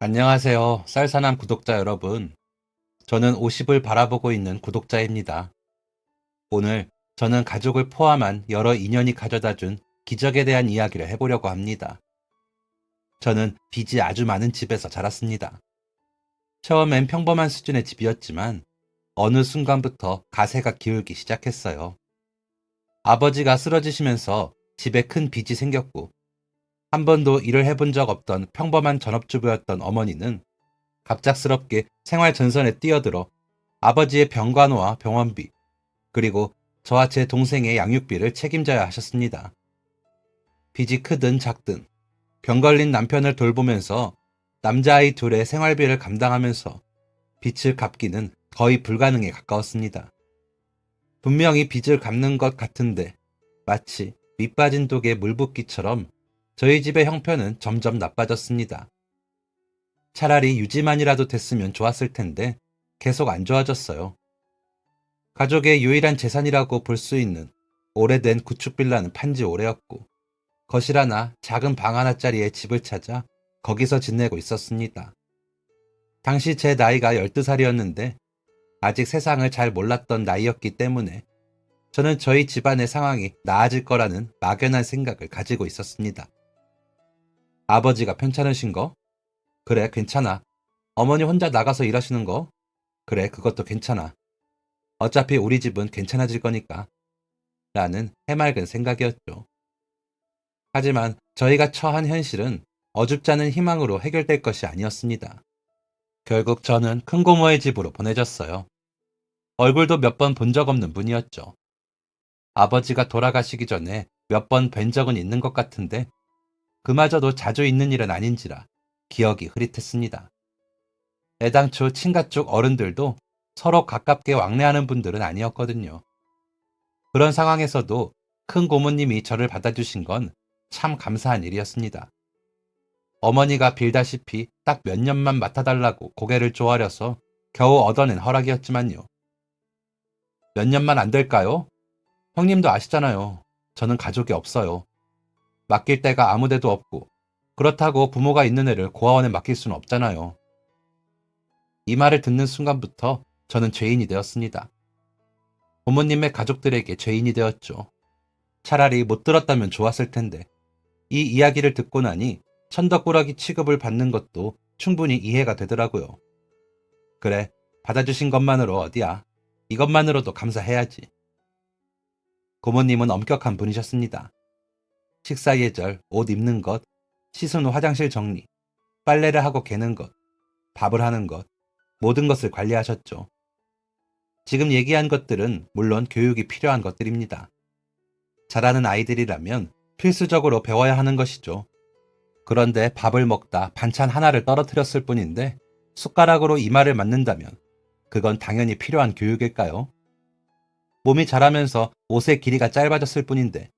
안녕하세요. 쌀사남 구독자 여러분. 저는 50을 바라보고 있는 구독자입니다. 오늘 저는 가족을 포함한 여러 인연이 가져다준 기적에 대한 이야기를 해보려고 합니다. 저는 빚이 아주 많은 집에서 자랐습니다. 처음엔 평범한 수준의 집이었지만 어느 순간부터 가세가 기울기 시작했어요. 아버지가 쓰러지시면서 집에 큰 빚이 생겼고 한 번도 일을 해본 적 없던 평범한 전업주부였던 어머니는 갑작스럽게 생활 전선에 뛰어들어 아버지의 병간호와 병원비, 그리고 저와 제 동생의 양육비를 책임져야 하셨습니다. 빚이 크든 작든 병 걸린 남편을 돌보면서 남자아이 둘의 생활비를 감당하면서 빚을 갚기는 거의 불가능에 가까웠습니다. 분명히 빚을 갚는 것 같은데 마치 밑빠진 독에 물 붓기처럼 저희 집의 형편은 점점 나빠졌습니다. 차라리 유지만이라도 됐으면 좋았을 텐데 계속 안 좋아졌어요. 가족의 유일한 재산이라고 볼 수 있는 오래된 구축 빌라는 판지 오래였고 거실 하나, 작은 방 하나짜리의 집을 찾아 거기서 지내고 있었습니다. 당시 제 나이가 12살이었는데 아직 세상을 잘 몰랐던 나이였기 때문에 저는 저희 집안의 상황이 나아질 거라는 막연한 생각을 가지고 있었습니다. 아버지가 편찮으신 거? 그래, 괜찮아. 어머니 혼자 나가서 일하시는 거? 그래, 그것도 괜찮아. 어차피 우리 집은 괜찮아질 거니까. 라는 해맑은 생각이었죠. 하지만 저희가 처한 현실은 어줍지 않은 희망으로 해결될 것이 아니었습니다. 결국 저는 큰고모의 집으로 보내졌어요. 얼굴도 몇 번 본 적 없는 분이었죠. 아버지가 돌아가시기 전에 몇 번 뵌 적은 있는 것 같은데 그마저도 자주 있는 일은 아닌지라 기억이 흐릿했습니다. 애당초 친가 쪽 어른들도 서로 가깝게 왕래하는 분들은 아니었거든요. 그런 상황에서도 큰 고모님이 저를 받아주신 건 참 감사한 일이었습니다. 어머니가 빌다시피 딱 몇 년만 맡아달라고 고개를 조아려서 겨우 얻어낸 허락이었지만요. 몇 년만 안 될까요? 형님도 아시잖아요. 저는 가족이 없어요. 맡길 데가 아무 데도 없고 그렇다고 부모가 있는 애를 고아원에 맡길 수는 없잖아요. 이 말을 듣는 순간부터 저는 죄인이 되었습니다. 부모님의 가족들에게 죄인이 되었죠. 차라리 못 들었다면 좋았을 텐데 이 이야기를 듣고 나니 천덕꾸러기 취급을 받는 것도 충분히 이해가 되더라고요. 그래, 받아주신 것만으로 어디야. 이것만으로도 감사해야지. 고모님은 엄격한 분이셨습니다. 식사 예절, 옷 입는 것, 씻은 후 화장실 정리, 빨래를 하고 개는 것, 밥을 하는 것, 모든 것을 관리하셨죠. 지금 얘기한 것들은 물론 교육이 필요한 것들입니다. 자라는 아이들이라면 필수적으로 배워야 하는 것이죠. 그런데 밥을 먹다 반찬 하나를 떨어뜨렸을 뿐인데 숟가락으로 이마를 맞는다면 그건 당연히 필요한 교육일까요? 몸이 자라면서 옷의 길이가 짧아졌을 뿐인데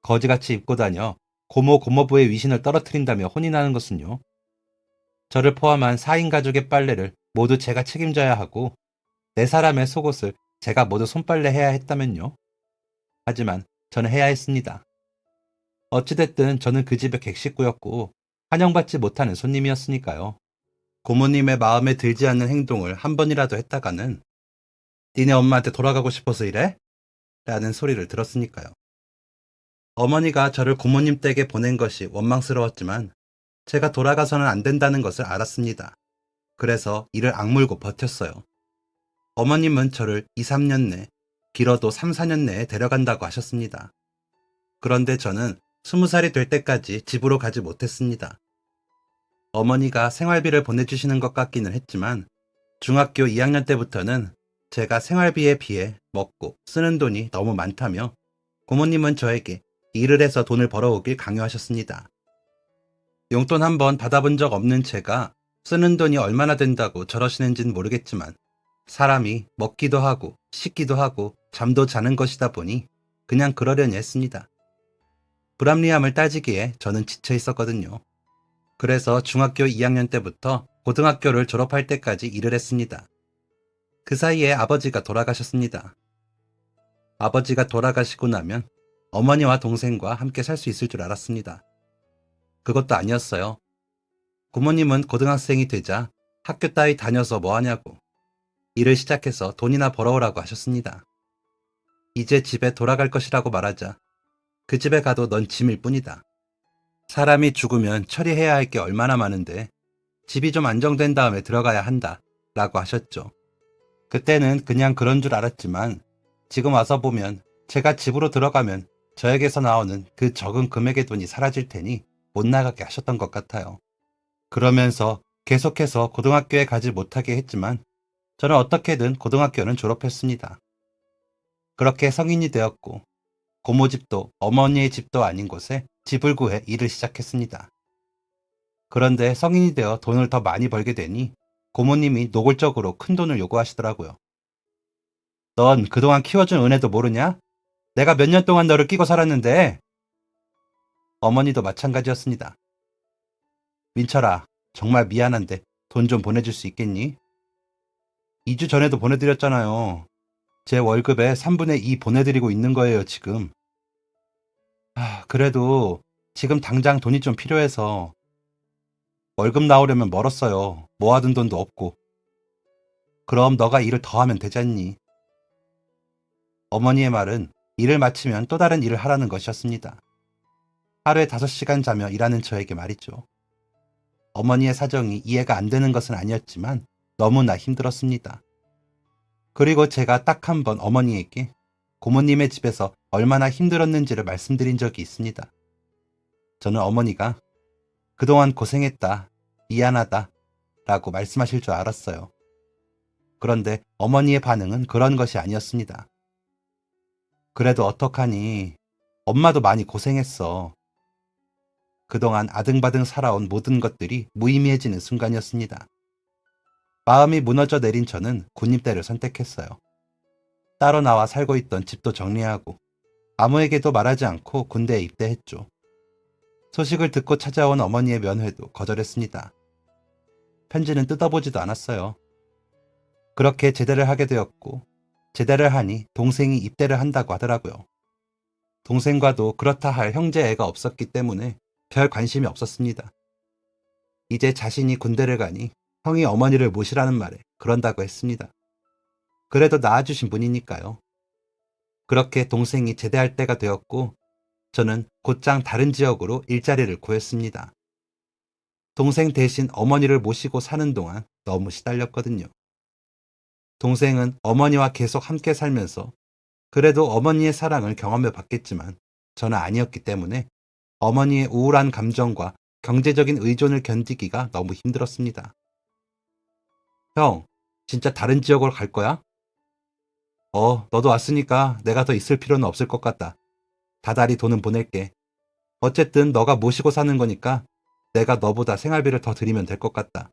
거지같이 입고 다녀 고모부의 위신을 떨어뜨린다며 혼이 나는 것은요. 저를 포함한 4인 가족의 빨래를 모두 제가 책임져야 하고 4사람의 속옷을 제가 모두 손빨래 해야 했다면요. 하지만 저는 해야 했습니다. 어찌됐든 저는 그 집의 객식구였고 환영받지 못하는 손님이었으니까요. 고모님의 마음에 들지 않는 행동을 한 번이라도 했다가는 니네 엄마한테 돌아가고 싶어서 이래? 라는 소리를 들었으니까요. 어머니가 저를 고모님 댁에 보낸 것이 원망스러웠지만 제가 돌아가서는 안 된다는 것을 알았습니다. 그래서 이를 악물고 버텼어요. 어머님은 저를 2, 3년 내, 길어도 3, 4년 내에 데려간다고 하셨습니다. 그런데 저는 20살이 될 때까지 집으로 가지 못했습니다. 어머니가 생활비를 보내주시는 것 같기는 했지만 중학교 2학년 때부터는 제가 생활비에 비해 먹고 쓰는 돈이 너무 많다며 고모님은 저에게 일을 해서 돈을 벌어오길 강요하셨습니다. 용돈 한 번 받아본 적 없는 제가 쓰는 돈이 얼마나 된다고 저러시는지는 모르겠지만 사람이 먹기도 하고 씻기도 하고 잠도 자는 것이다 보니 그냥 그러려니 했습니다. 불합리함을 따지기에 저는 지쳐 있었거든요. 그래서 중학교 2학년 때부터 고등학교를 졸업할 때까지 일을 했습니다. 그 사이에 아버지가 돌아가셨습니다. 아버지가 돌아가시고 나면 어머니와 동생과 함께 살 수 있을 줄 알았습니다. 그것도 아니었어요. 부모님은 고등학생이 되자 학교 따위 다녀서 뭐 하냐고 일을 시작해서 돈이나 벌어오라고 하셨습니다. 이제 집에 돌아갈 것이라고 말하자 그 집에 가도 넌 짐일 뿐이다. 사람이 죽으면 처리해야 할 게 얼마나 많은데 집이 좀 안정된 다음에 들어가야 한다 라고 하셨죠. 그때는 그냥 그런 줄 알았지만 지금 와서 보면 제가 집으로 들어가면 저에게서 나오는 그 적은 금액의 돈이 사라질 테니 못 나가게 하셨던 것 같아요. 그러면서 계속해서 고등학교에 가지 못하게 했지만 저는 어떻게든 고등학교는 졸업했습니다. 그렇게 성인이 되었고 고모 집도 어머니의 집도 아닌 곳에 집을 구해 일을 시작했습니다. 그런데 성인이 되어 돈을 더 많이 벌게 되니 고모님이 노골적으로 큰 돈을 요구하시더라고요. 넌 그동안 키워준 은혜도 모르냐? 내가 몇 년 동안 너를 끼고 살았는데. 어머니도 마찬가지였습니다. 민철아, 정말 미안한데 돈 좀 보내줄 수 있겠니? 2주 전에도 보내드렸잖아요. 제 월급의 3분의 2 보내드리고 있는 거예요, 지금. 그래도 지금 당장 돈이 좀 필요해서 월급 나오려면 멀었어요. 모아둔 돈도 없고. 그럼 너가 일을 더 하면 되잖니. 어머니의 말은 일을 마치면 또 다른 일을 하라는 것이었습니다. 하루에 5시간 자며 일하는 저에게 말이죠. 어머니의 사정이 이해가 안 되는 것은 아니었지만 너무나 힘들었습니다. 그리고 제가 딱 한 번 어머니에게 고모님의 집에서 얼마나 힘들었는지를 말씀드린 적이 있습니다. 저는 어머니가 그동안 고생했다, 미안하다 라고 말씀하실 줄 알았어요. 그런데 어머니의 반응은 그런 것이 아니었습니다. 그래도 어떡하니, 엄마도 많이 고생했어. 그동안 아등바등 살아온 모든 것들이 무의미해지는 순간이었습니다. 마음이 무너져 내린 저는 군입대를 선택했어요. 따로 나와 살고 있던 집도 정리하고 아무에게도 말하지 않고 군대에 입대했죠. 소식을 듣고 찾아온 어머니의 면회도 거절했습니다. 편지는 뜯어보지도 않았어요. 그렇게 제대를 하게 되었고 제대를 하니 동생이 입대를 한다고 하더라고요. 동생과도 그렇다 할 형제 애가 없었기 때문에 별 관심이 없었습니다. 이제 자신이 군대를 가니 형이 어머니를 모시라는 말에 그런다고 했습니다. 그래도 낳아주신 분이니까요. 그렇게 동생이 제대할 때가 되었고 저는 곧장 다른 지역으로 일자리를 구했습니다. 동생 대신 어머니를 모시고 사는 동안 너무 시달렸거든요. 동생은 어머니와 계속 함께 살면서 그래도 어머니의 사랑을 경험해 봤겠지만 저는 아니었기 때문에 어머니의 우울한 감정과 경제적인 의존을 견디기가 너무 힘들었습니다. 형, 진짜 다른 지역으로 갈 거야? 너도 왔으니까 내가 더 있을 필요는 없을 것 같다. 다달이 돈은 보낼게. 어쨌든 너가 모시고 사는 거니까 내가 너보다 생활비를 더 드리면 될 것 같다.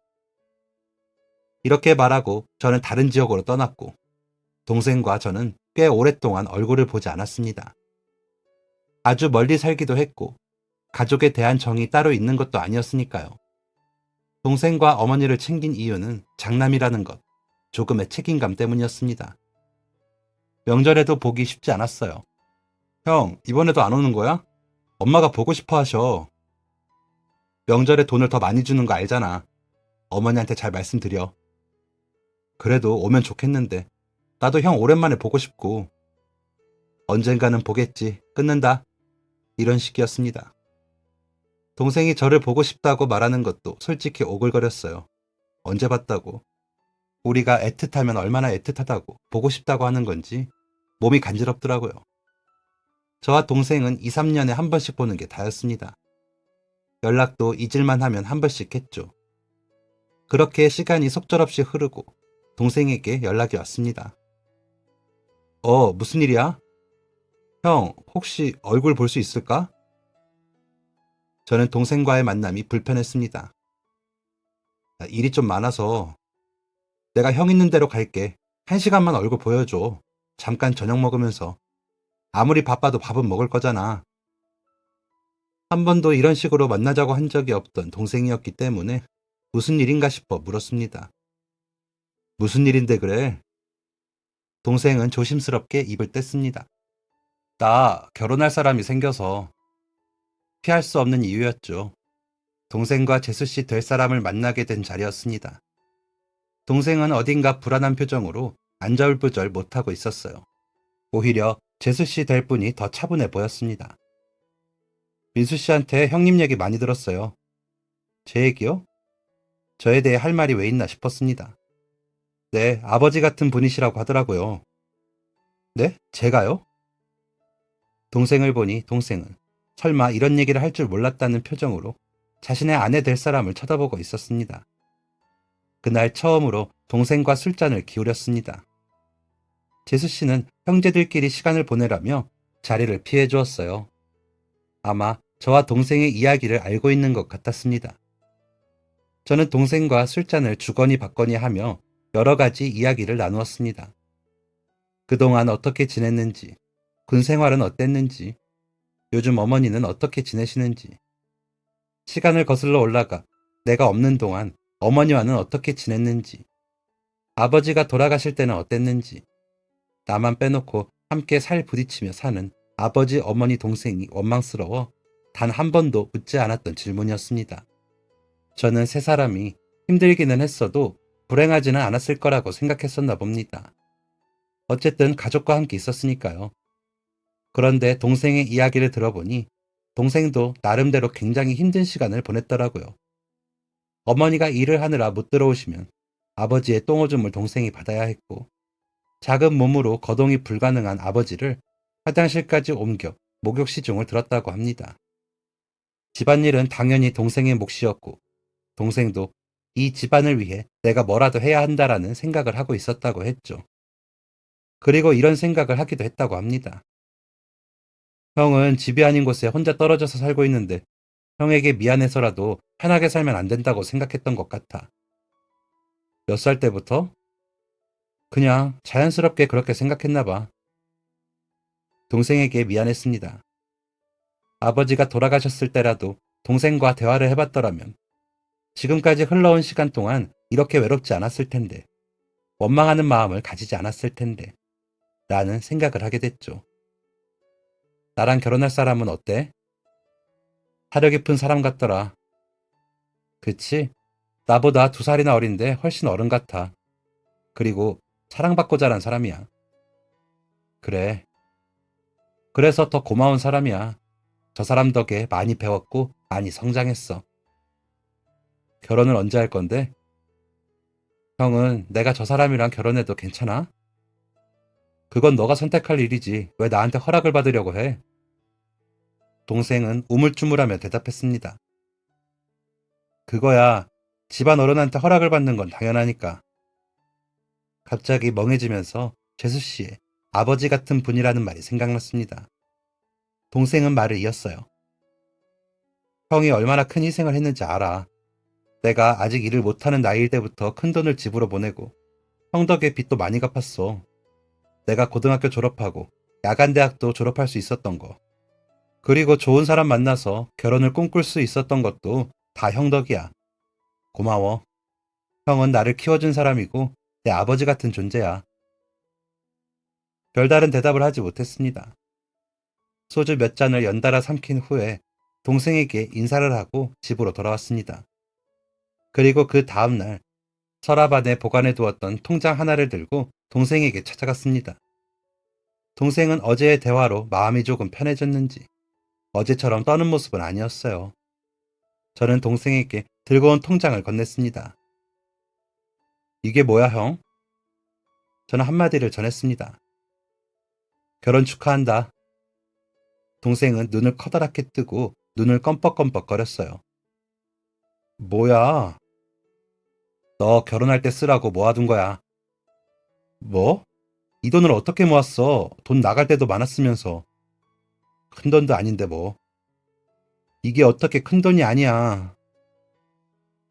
이렇게 말하고 저는 다른 지역으로 떠났고 동생과 저는 꽤 오랫동안 얼굴을 보지 않았습니다. 아주 멀리 살기도 했고 가족에 대한 정이 따로 있는 것도 아니었으니까요. 동생과 어머니를 챙긴 이유는 장남이라는 것, 조금의 책임감 때문이었습니다. 명절에도 보기 쉽지 않았어요. 형, 이번에도 안 오는 거야? 엄마가 보고 싶어 하셔. 명절에 돈을 더 많이 주는 거 알잖아. 어머니한테 잘 말씀드려. 그래도 오면 좋겠는데 나도 형 오랜만에 보고 싶고 언젠가는 보겠지. 끊는다. 이런 식이었습니다. 동생이 저를 보고 싶다고 말하는 것도 솔직히 오글거렸어요. 언제 봤다고. 우리가 애틋하면 얼마나 애틋하다고 보고 싶다고 하는 건지 몸이 간지럽더라고요. 저와 동생은 2, 3년에 한 번씩 보는 게 다였습니다. 연락도 잊을만 하면 한 번씩 했죠. 그렇게 시간이 속절없이 흐르고 동생에게 연락이 왔습니다. 무슨 일이야? 형, 혹시 얼굴 볼 수 있을까? 저는 동생과의 만남이 불편했습니다. 일이 좀 많아서 내가 형 있는 대로 갈게. 1시간만 얼굴 보여줘. 잠깐 저녁 먹으면서. 아무리 바빠도 밥은 먹을 거잖아. 한 번도 이런 식으로 만나자고 한 적이 없던 동생이었기 때문에 무슨 일인가 싶어 물었습니다. 무슨 일인데 그래? 동생은 조심스럽게 입을 뗐습니다. 나 결혼할 사람이 생겨서. 피할 수 없는 이유였죠. 동생과 재수씨 될 사람을 만나게 된 자리였습니다. 동생은 어딘가 불안한 표정으로 안절부절 못하고 있었어요. 오히려 재수씨 될 분이 더 차분해 보였습니다. 민수씨한테 형님 얘기 많이 들었어요. 제 얘기요? 저에 대해 할 말이 왜 있나 싶었습니다. 네, 아버지 같은 분이시라고 하더라고요. 네? 제가요? 동생을 보니 동생은 설마 이런 얘기를 할 줄 몰랐다는 표정으로 자신의 아내 될 사람을 쳐다보고 있었습니다. 그날 처음으로 동생과 술잔을 기울였습니다. 재수 씨는 형제들끼리 시간을 보내라며 자리를 피해 주었어요. 아마 저와 동생의 이야기를 알고 있는 것 같았습니다. 저는 동생과 술잔을 주거니 받거니 하며 여러 가지 이야기를 나누었습니다. 그동안 어떻게 지냈는지, 군 생활은 어땠는지, 요즘 어머니는 어떻게 지내시는지, 시간을 거슬러 올라가 내가 없는 동안 어머니와는 어떻게 지냈는지, 아버지가 돌아가실 때는 어땠는지, 나만 빼놓고 함께 살 부딪히며 사는 아버지, 어머니, 동생이 원망스러워 단 한 번도 묻지 않았던 질문이었습니다. 저는 세 사람이 힘들기는 했어도 불행하지는 않았을 거라고 생각했었나 봅니다. 어쨌든 가족과 함께 있었으니까요. 그런데 동생의 이야기를 들어보니 동생도 나름대로 굉장히 힘든 시간을 보냈더라고요. 어머니가 일을 하느라 못 들어오시면 아버지의 똥오줌을 동생이 받아야 했고, 작은 몸으로 거동이 불가능한 아버지를 화장실까지 옮겨 목욕시중을 들었다고 합니다. 집안일은 당연히 동생의 몫이었고, 동생도 이 집안을 위해 내가 뭐라도 해야 한다라는 생각을 하고 있었다고 했죠. 그리고 이런 생각을 하기도 했다고 합니다. 형은 집이 아닌 곳에 혼자 떨어져서 살고 있는데 형에게 미안해서라도 편하게 살면 안 된다고 생각했던 것 같아. 몇 살 때부터? 그냥 자연스럽게 그렇게 생각했나 봐. 동생에게 미안했습니다. 아버지가 돌아가셨을 때라도 동생과 대화를 해봤더라면 지금까지 흘러온 시간 동안 이렇게 외롭지 않았을 텐데, 원망하는 마음을 가지지 않았을 텐데 라는 생각을 하게 됐죠. 나랑 결혼할 사람은 어때? 사려 깊은 사람 같더라. 그치? 나보다 2살이나 어린데 훨씬 어른 같아. 그리고 사랑받고 자란 사람이야. 그래. 그래서 더 고마운 사람이야. 저 사람 덕에 많이 배웠고 많이 성장했어. 결혼을 언제 할 건데? 형은 내가 저 사람이랑 결혼해도 괜찮아? 그건 너가 선택할 일이지. 왜 나한테 허락을 받으려고 해? 동생은 우물쭈물하며 대답했습니다. 그거야, 집안 어른한테 허락을 받는 건 당연하니까. 갑자기 멍해지면서 재수 씨의 아버지 같은 분이라는 말이 생각났습니다. 동생은 말을 이었어요. 형이 얼마나 큰 희생을 했는지 알아. 내가 아직 일을 못하는 나이일 때부터 큰 돈을 집으로 보내고 형 덕에 빚도 많이 갚았어. 내가 고등학교 졸업하고 야간대학도 졸업할 수 있었던 거. 그리고 좋은 사람 만나서 결혼을 꿈꿀 수 있었던 것도 다 형 덕이야. 고마워. 형은 나를 키워준 사람이고 내 아버지 같은 존재야. 별다른 대답을 하지 못했습니다. 소주 몇 잔을 연달아 삼킨 후에 동생에게 인사를 하고 집으로 돌아왔습니다. 그리고 그 다음날 서랍 안에 보관해 두었던 통장 하나를 들고 동생에게 찾아갔습니다. 동생은 어제의 대화로 마음이 조금 편해졌는지 어제처럼 떠는 모습은 아니었어요. 저는 동생에게 들고 온 통장을 건넸습니다. 이게 뭐야, 형? 저는 한마디를 전했습니다. 결혼 축하한다. 동생은 눈을 커다랗게 뜨고 눈을 껌뻑껌뻑거렸어요. 뭐야? 너 결혼할 때 쓰라고 모아둔 거야. 뭐? 이 돈을 어떻게 모았어? 돈 나갈 때도 많았으면서. 큰 돈도 아닌데 뭐. 이게 어떻게 큰 돈이 아니야.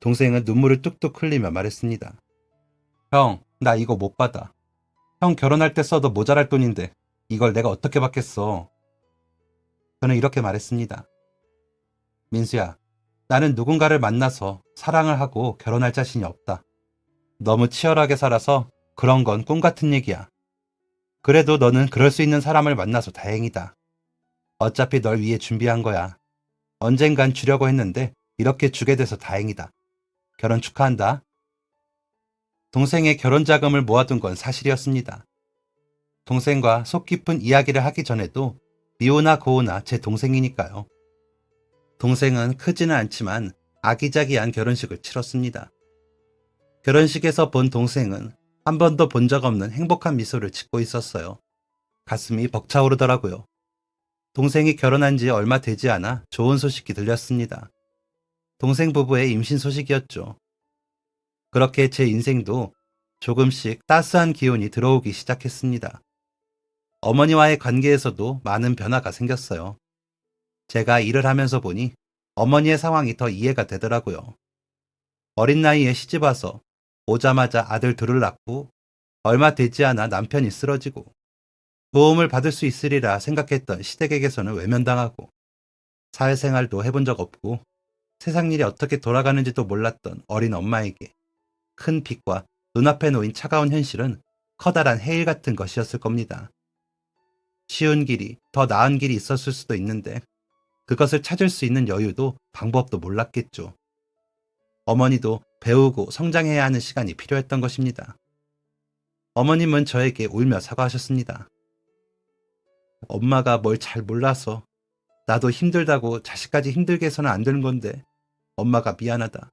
동생은 눈물을 뚝뚝 흘리며 말했습니다. 형, 나 이거 못 받아. 형 결혼할 때 써도 모자랄 돈인데 이걸 내가 어떻게 받겠어. 저는 이렇게 말했습니다. 민수야, 나는 누군가를 만나서 사랑을 하고 결혼할 자신이 없다. 너무 치열하게 살아서 그런 건 꿈 같은 얘기야. 그래도 너는 그럴 수 있는 사람을 만나서 다행이다. 어차피 널 위해 준비한 거야. 언젠간 주려고 했는데 이렇게 주게 돼서 다행이다. 결혼 축하한다. 동생의 결혼 자금을 모아둔 건 사실이었습니다. 동생과 속 깊은 이야기를 하기 전에도 미우나 고우나 제 동생이니까요. 동생은 크지는 않지만 아기자기한 결혼식을 치렀습니다. 결혼식에서 본 동생은 한 번도 본 적 없는 행복한 미소를 짓고 있었어요. 가슴이 벅차오르더라고요. 동생이 결혼한 지 얼마 되지 않아 좋은 소식이 들렸습니다. 동생 부부의 임신 소식이었죠. 그렇게 제 인생도 조금씩 따스한 기운이 들어오기 시작했습니다. 어머니와의 관계에서도 많은 변화가 생겼어요. 제가 일을 하면서 보니 어머니의 상황이 더 이해가 되더라고요. 어린 나이에 시집와서 오자마자 아들 둘을 낳고 얼마 되지 않아 남편이 쓰러지고 도움을 받을 수 있으리라 생각했던 시댁에게서는 외면당하고 사회생활도 해본 적 없고 세상 일이 어떻게 돌아가는지도 몰랐던 어린 엄마에게 큰 빚과 눈앞에 놓인 차가운 현실은 커다란 해일 같은 것이었을 겁니다. 쉬운 길이, 더 나은 길이 있었을 수도 있는데 그것을 찾을 수 있는 여유도 방법도 몰랐겠죠. 어머니도 배우고 성장해야 하는 시간이 필요했던 것입니다. 어머님은 저에게 울며 사과하셨습니다. 엄마가 뭘 잘 몰라서 나도 힘들다고 자식까지 힘들게 해서는 안 되는 건데 엄마가 미안하다.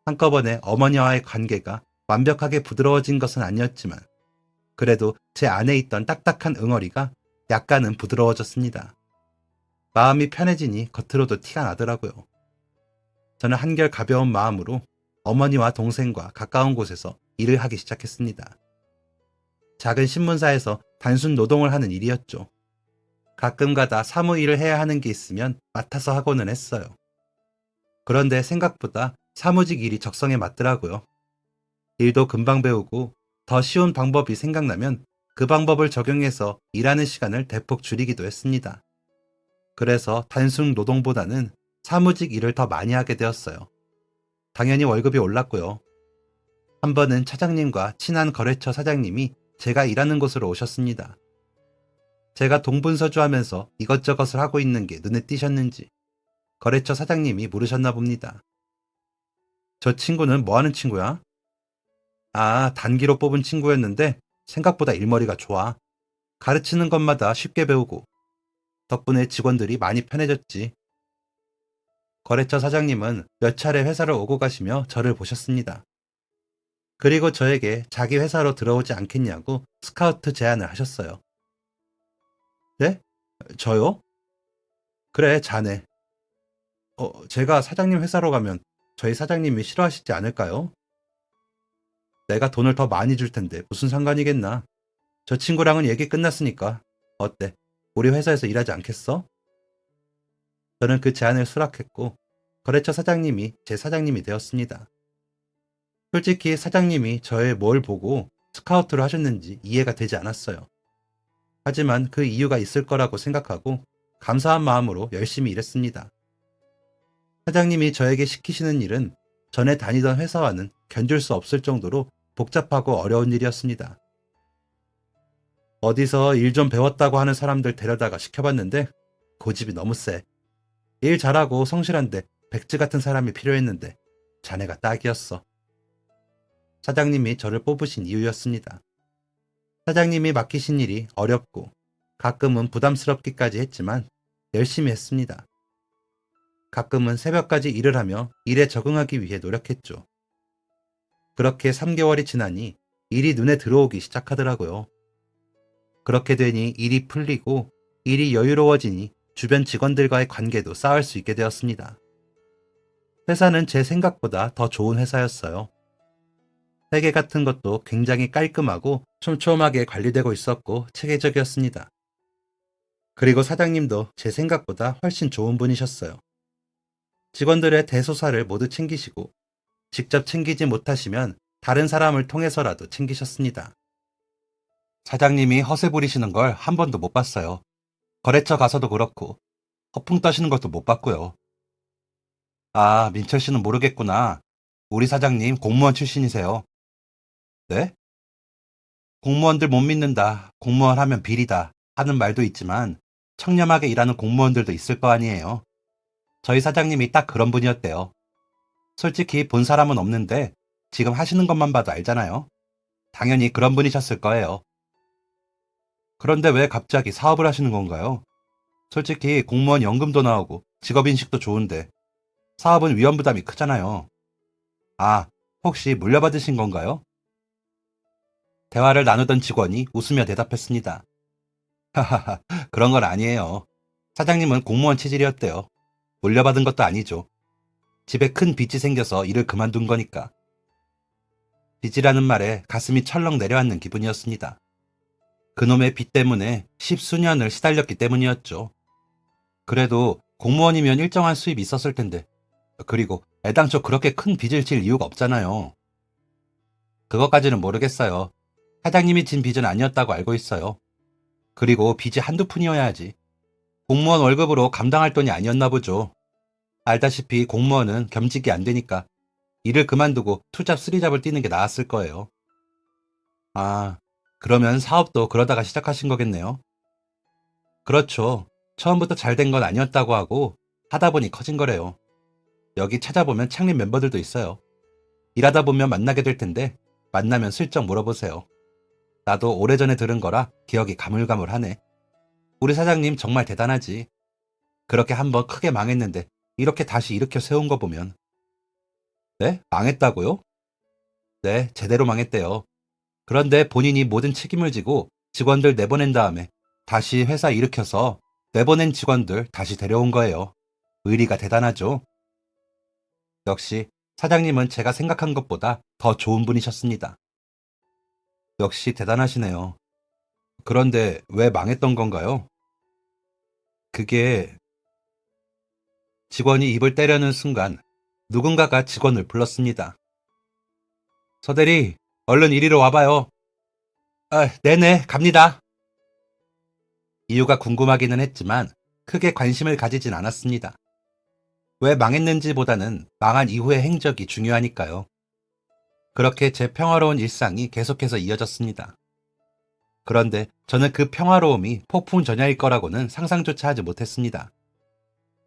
한꺼번에 어머니와의 관계가 완벽하게 부드러워진 것은 아니었지만 그래도 제 안에 있던 딱딱한 응어리가 약간은 부드러워졌습니다. 마음이 편해지니 겉으로도 티가 나더라고요. 저는 한결 가벼운 마음으로 어머니와 동생과 가까운 곳에서 일을 하기 시작했습니다. 작은 신문사에서 단순 노동을 하는 일이었죠. 가끔가다 사무 일을 해야 하는 게 있으면 맡아서 하고는 했어요. 그런데 생각보다 사무직 일이 적성에 맞더라고요. 일도 금방 배우고 더 쉬운 방법이 생각나면 그 방법을 적용해서 일하는 시간을 대폭 줄이기도 했습니다. 그래서 단순 노동보다는 사무직 일을 더 많이 하게 되었어요. 당연히 월급이 올랐고요. 한 번은 차장님과 친한 거래처 사장님이 제가 일하는 곳으로 오셨습니다. 제가 동분서주하면서 이것저것을 하고 있는 게 눈에 띄셨는지 거래처 사장님이 물으셨나 봅니다. 저 친구는 뭐 하는 친구야? 아, 단기로 뽑은 친구였는데 생각보다 일머리가 좋아. 가르치는 것마다 쉽게 배우고 덕분에 직원들이 많이 편해졌지. 거래처 사장님은 몇 차례 회사를 오고 가시며 저를 보셨습니다. 그리고 저에게 자기 회사로 들어오지 않겠냐고 스카우트 제안을 하셨어요. 네? 저요? 그래, 자네. 제가 사장님 회사로 가면 저희 사장님이 싫어하시지 않을까요? 내가 돈을 더 많이 줄 텐데 무슨 상관이겠나. 저 친구랑은 얘기 끝났으니까. 어때? 우리 회사에서 일하지 않겠어? 저는 그 제안을 수락했고 거래처 사장님이 제 사장님이 되었습니다. 솔직히 사장님이 저의 뭘 보고 스카우트를 하셨는지 이해가 되지 않았어요. 하지만 그 이유가 있을 거라고 생각하고 감사한 마음으로 열심히 일했습니다. 사장님이 저에게 시키시는 일은 전에 다니던 회사와는 견줄 수 없을 정도로 복잡하고 어려운 일이었습니다. 어디서 일 좀 배웠다고 하는 사람들 데려다가 시켜봤는데 고집이 너무 세. 일 잘하고 성실한데 백지 같은 사람이 필요했는데 자네가 딱이었어. 사장님이 저를 뽑으신 이유였습니다. 사장님이 맡기신 일이 어렵고 가끔은 부담스럽기까지 했지만 열심히 했습니다. 가끔은 새벽까지 일을 하며 일에 적응하기 위해 노력했죠. 그렇게 3개월이 지나니 일이 눈에 들어오기 시작하더라고요. 그렇게 되니 일이 풀리고 일이 여유로워지니 주변 직원들과의 관계도 쌓을 수 있게 되었습니다. 회사는 제 생각보다 더 좋은 회사였어요. 회계 같은 것도 굉장히 깔끔하고 촘촘하게 관리되고 있었고 체계적이었습니다. 그리고 사장님도 제 생각보다 훨씬 좋은 분이셨어요. 직원들의 대소사를 모두 챙기시고 직접 챙기지 못하시면 다른 사람을 통해서라도 챙기셨습니다. 사장님이 허세 부리시는 걸 한 번도 못 봤어요. 거래처 가서도 그렇고 허풍 떠시는 것도 못 봤고요. 아, 민철 씨는 모르겠구나. 우리 사장님 공무원 출신이세요. 네? 공무원들 못 믿는다. 공무원 하면 비리다. 하는 말도 있지만 청렴하게 일하는 공무원들도 있을 거 아니에요. 저희 사장님이 딱 그런 분이었대요. 솔직히 본 사람은 없는데 지금 하시는 것만 봐도 알잖아요. 당연히 그런 분이셨을 거예요. 그런데 왜 갑자기 사업을 하시는 건가요? 솔직히 공무원 연금도 나오고 직업인식도 좋은데 사업은 위험 부담이 크잖아요. 아, 혹시 물려받으신 건가요? 대화를 나누던 직원이 웃으며 대답했습니다. 하하하, 그런 건 아니에요. 사장님은 공무원 체질이었대요. 물려받은 것도 아니죠. 집에 큰 빚이 생겨서 일을 그만둔 거니까. 빚이라는 말에 가슴이 철렁 내려앉는 기분이었습니다. 그놈의 빚 때문에 십수년을 시달렸기 때문이었죠. 그래도 공무원이면 일정한 수입이 있었을 텐데. 그리고 애당초 그렇게 큰 빚을 질 이유가 없잖아요. 그것까지는 모르겠어요. 사장님이 진 빚은 아니었다고 알고 있어요. 그리고 빚이 한두 푼이어야지. 공무원 월급으로 감당할 돈이 아니었나 보죠. 알다시피 공무원은 겸직이 안 되니까 일을 그만두고 투잡 쓰리잡을 뛰는 게 나았을 거예요. 아, 그러면 사업도 그러다가 시작하신 거겠네요. 그렇죠. 처음부터 잘 된 건 아니었다고 하고 하다 보니 커진 거래요. 여기 찾아보면 창립 멤버들도 있어요. 일하다 보면 만나게 될 텐데 만나면 슬쩍 물어보세요. 나도 오래전에 들은 거라 기억이 가물가물하네. 우리 사장님 정말 대단하지. 그렇게 한번 크게 망했는데 이렇게 다시 일으켜 세운 거 보면. 네? 망했다고요? 네, 제대로 망했대요. 그런데 본인이 모든 책임을 지고 직원들 내보낸 다음에 다시 회사 일으켜서 내보낸 직원들 다시 데려온 거예요. 의리가 대단하죠? 역시 사장님은 제가 생각한 것보다 더 좋은 분이셨습니다. 역시 대단하시네요. 그런데 왜 망했던 건가요? 그게 직원이 입을 때려는 순간 누군가가 직원을 불렀습니다. 서대리, 얼른 이리로 와봐요. 아, 네네, 갑니다. 이유가 궁금하기는 했지만 크게 관심을 가지진 않았습니다. 왜 망했는지보다는 망한 이후의 행적이 중요하니까요. 그렇게 제 평화로운 일상이 계속해서 이어졌습니다. 그런데 저는 그 평화로움이 폭풍전야일 거라고는 상상조차 하지 못했습니다.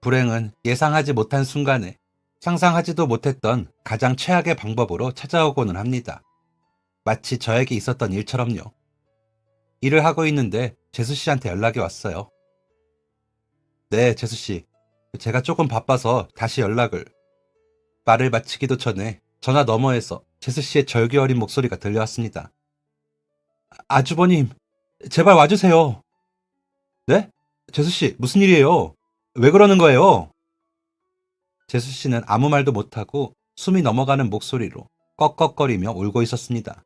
불행은 예상하지 못한 순간에 상상하지도 못했던 가장 최악의 방법으로 찾아오고는 합니다. 마치 저에게 있었던 일처럼요. 일을 하고 있는데 재수 씨한테 연락이 왔어요. 네, 재수 씨. 제가 조금 바빠서 다시 연락을. 말을 마치기도 전에 전화 너머에서 재수 씨의 절규 어린 목소리가 들려왔습니다. 아주버님, 제발 와주세요. 네? 재수 씨, 무슨 일이에요? 왜 그러는 거예요? 재수 씨는 아무 말도 못하고 숨이 넘어가는 목소리로 꺽꺽거리며 울고 있었습니다.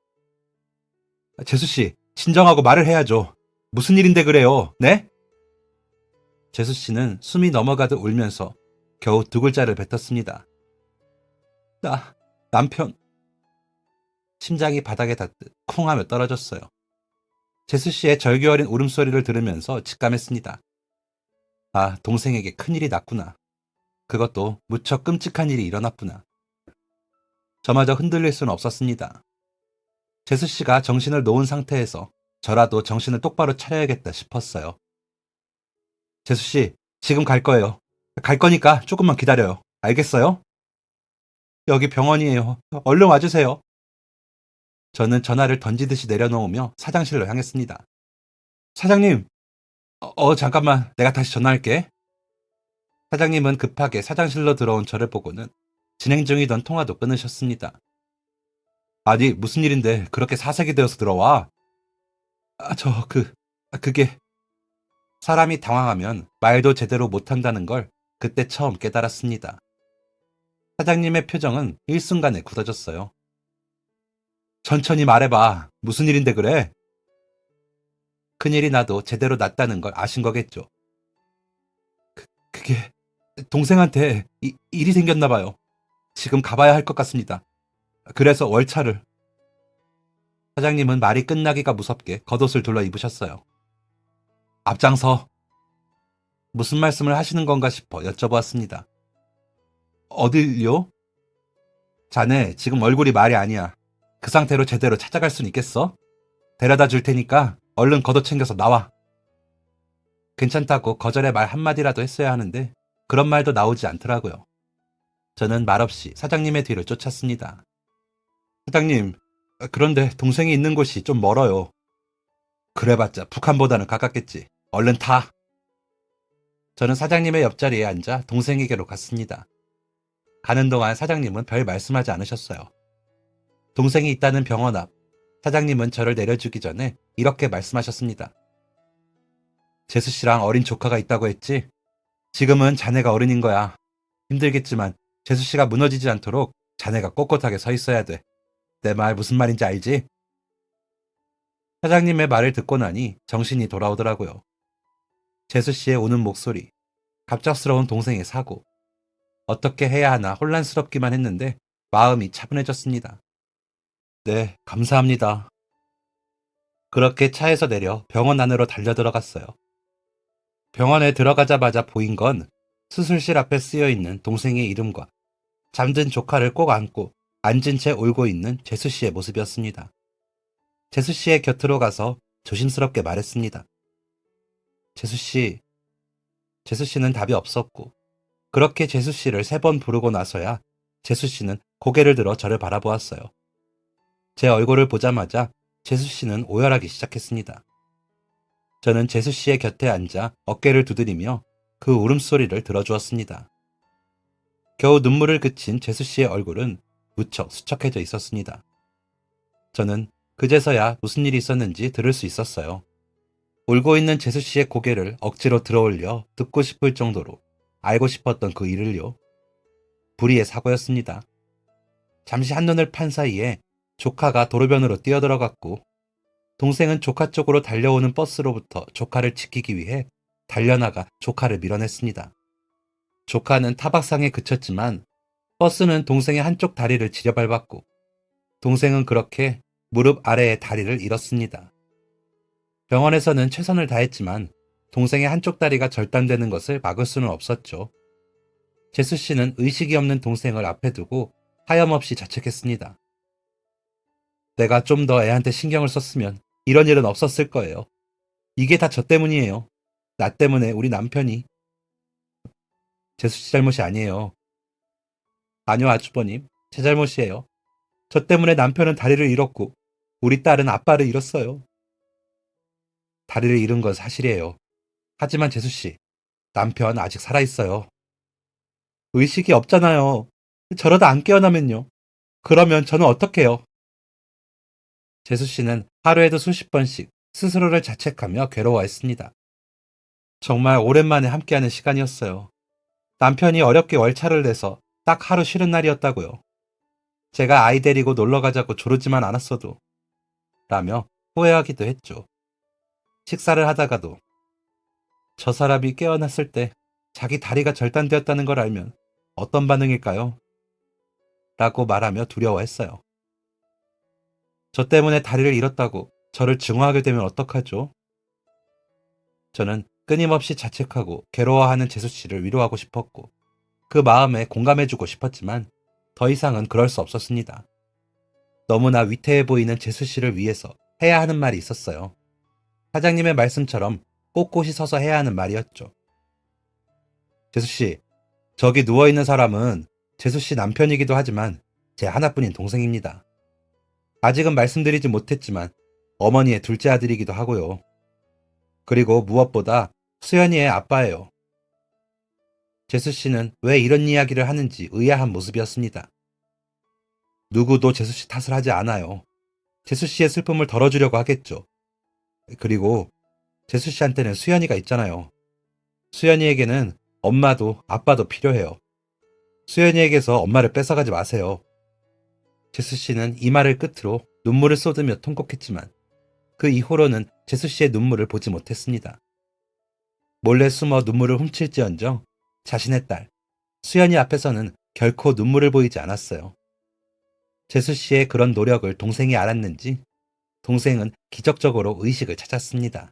재수 씨, 진정하고 말을 해야죠. 무슨 일인데 그래요? 네? 재수 씨는 숨이 넘어가듯 울면서 겨우 두 글자를 뱉었습니다. 남편. 심장이 바닥에 닿듯 쿵 하며 떨어졌어요. 재수 씨의 절규 어린 울음소리를 들으면서 직감했습니다. 아, 동생에게 큰일이 났구나. 그것도 무척 끔찍한 일이 일어났구나. 저마저 흔들릴 수는 없었습니다. 재수 씨가 정신을 놓은 상태에서 저라도 정신을 똑바로 차려야겠다 싶었어요. 재수 씨, 지금 갈 거예요. 갈 거니까 조금만 기다려요. 알겠어요? 여기 병원이에요. 얼른 와주세요. 저는 전화를 던지듯이 내려놓으며 사장실로 향했습니다. 사장님, 잠깐만. 내가 다시 전화할게. 사장님은 급하게 사장실로 들어온 저를 보고는 진행 중이던 통화도 끊으셨습니다. 아니, 무슨 일인데 그렇게 사색이 되어서 들어와? 그게... 사람이 당황하면 말도 제대로 못한다는 걸 그때 처음 깨달았습니다. 사장님의 표정은 일순간에 굳어졌어요. 천천히 말해봐. 무슨 일인데 그래? 큰일이 나도 제대로 났다는 걸 아신 거겠죠. 그게 동생한테 일이 생겼나 봐요. 지금 가봐야 할 것 같습니다. 그래서 월차를... 사장님은 말이 끝나기가 무섭게 겉옷을 둘러 입으셨어요. 앞장서. 무슨 말씀을 하시는 건가 싶어 여쭤보았습니다. 어딜요? 자네 지금 얼굴이 말이 아니야. 그 상태로 제대로 찾아갈 순 있겠어? 데려다 줄 테니까 얼른 겉옷 챙겨서 나와. 괜찮다고 거절의 말 한마디라도 했어야 하는데 그런 말도 나오지 않더라고요. 저는 말없이 사장님의 뒤를 쫓았습니다. 사장님, 그런데 동생이 있는 곳이 좀 멀어요. 그래봤자 북한보다는 가깝겠지. 얼른 타. 저는 사장님의 옆자리에 앉아 동생에게로 갔습니다. 가는 동안 사장님은 별 말씀하지 않으셨어요. 동생이 있다는 병원 앞, 사장님은 저를 내려주기 전에 이렇게 말씀하셨습니다. 재수 씨랑 어린 조카가 있다고 했지? 지금은 자네가 어른인 거야. 힘들겠지만 재수 씨가 무너지지 않도록 자네가 꼿꼿하게 서 있어야 돼. 내 말 무슨 말인지 알지? 사장님의 말을 듣고 나니 정신이 돌아오더라고요. 재수 씨의 우는 목소리, 갑작스러운 동생의 사고, 어떻게 해야 하나 혼란스럽기만 했는데 마음이 차분해졌습니다. 네, 감사합니다. 그렇게 차에서 내려 병원 안으로 달려들어갔어요. 병원에 들어가자마자 보인 건 수술실 앞에 쓰여 있는 동생의 이름과 잠든 조카를 꼭 안고 앉은 채 울고 있는 재수 씨의 모습이었습니다. 재수 씨의 곁으로 가서 조심스럽게 말했습니다. 재수 씨, 재수 씨는 답이 없었고, 그렇게 재수 씨를 3번 부르고 나서야 재수 씨는 고개를 들어 저를 바라보았어요. 제 얼굴을 보자마자 재수 씨는 오열하기 시작했습니다. 저는 재수 씨의 곁에 앉아 어깨를 두드리며 그 울음소리를 들어주었습니다. 겨우 눈물을 그친 재수 씨의 얼굴은 무척 수척해져 있었습니다. 저는 그제서야 무슨 일이 있었는지 들을 수 있었어요. 울고 있는 재수 씨의 고개를 억지로 들어올려 듣고 싶을 정도로 알고 싶었던 그 일을요. 불의의 사고였습니다. 잠시 한눈을 판 사이에 조카가 도로변으로 뛰어들어갔고 동생은 조카 쪽으로 달려오는 버스로부터 조카를 지키기 위해 달려나가 조카를 밀어냈습니다. 조카는 타박상에 그쳤지만 버스는 동생의 한쪽 다리를 지려밟았고 동생은 그렇게 무릎 아래의 다리를 잃었습니다. 병원에서는 최선을 다했지만 동생의 한쪽 다리가 절단되는 것을 막을 수는 없었죠. 재수 씨는 의식이 없는 동생을 앞에 두고 하염없이 자책했습니다. 내가 좀 더 애한테 신경을 썼으면 이런 일은 없었을 거예요. 이게 다 저 때문이에요. 나 때문에 우리 남편이. 재수 씨 잘못이 아니에요. 아니요, 아주버님. 제 잘못이에요. 저 때문에 남편은 다리를 잃었고 우리 딸은 아빠를 잃었어요. 다리를 잃은 건 사실이에요. 하지만 재수 씨, 남편 아직 살아있어요. 의식이 없잖아요. 저러다 안 깨어나면요. 그러면 저는 어떡해요? 재수 씨는 하루에도 수십 번씩 스스로를 자책하며 괴로워했습니다. 정말 오랜만에 함께하는 시간이었어요. 남편이 어렵게 월차를 내서 딱 하루 쉬는 날이었다고요. 제가 아이 데리고 놀러 가자고 조르지만 않았어도 라며 후회하기도 했죠. 식사를 하다가도 저 사람이 깨어났을 때 자기 다리가 절단되었다는 걸 알면 어떤 반응일까요? 라고 말하며 두려워했어요. 저 때문에 다리를 잃었다고 저를 증오하게 되면 어떡하죠? 저는 끊임없이 자책하고 괴로워하는 재수 씨를 위로하고 싶었고 그 마음에 공감해주고 싶었지만 더 이상은 그럴 수 없었습니다. 너무나 위태해 보이는 재수 씨를 위해서 해야 하는 말이 있었어요. 사장님의 말씀처럼 꼿꼿이 서서 해야 하는 말이었죠. 재수 씨, 저기 누워있는 사람은 재수 씨 남편이기도 하지만 제 하나뿐인 동생입니다. 아직은 말씀드리지 못했지만 어머니의 둘째 아들이기도 하고요. 그리고 무엇보다 수연이의 아빠예요. 재수 씨는 왜 이런 이야기를 하는지 의아한 모습이었습니다. 누구도 재수 씨 탓을 하지 않아요. 재수 씨의 슬픔을 덜어주려고 하겠죠. 그리고 재수 씨한테는 수연이가 있잖아요. 수연이에게는 엄마도 아빠도 필요해요. 수연이에게서 엄마를 뺏어가지 마세요. 재수 씨는 이 말을 끝으로 눈물을 쏟으며 통곡했지만 그 이후로는 재수 씨의 눈물을 보지 못했습니다. 몰래 숨어 눈물을 훔칠지언정 자신의 딸 수연이 앞에서는 결코 눈물을 보이지 않았어요. 재수 씨의 그런 노력을 동생이 알았는지 동생은 기적적으로 의식을 찾았습니다.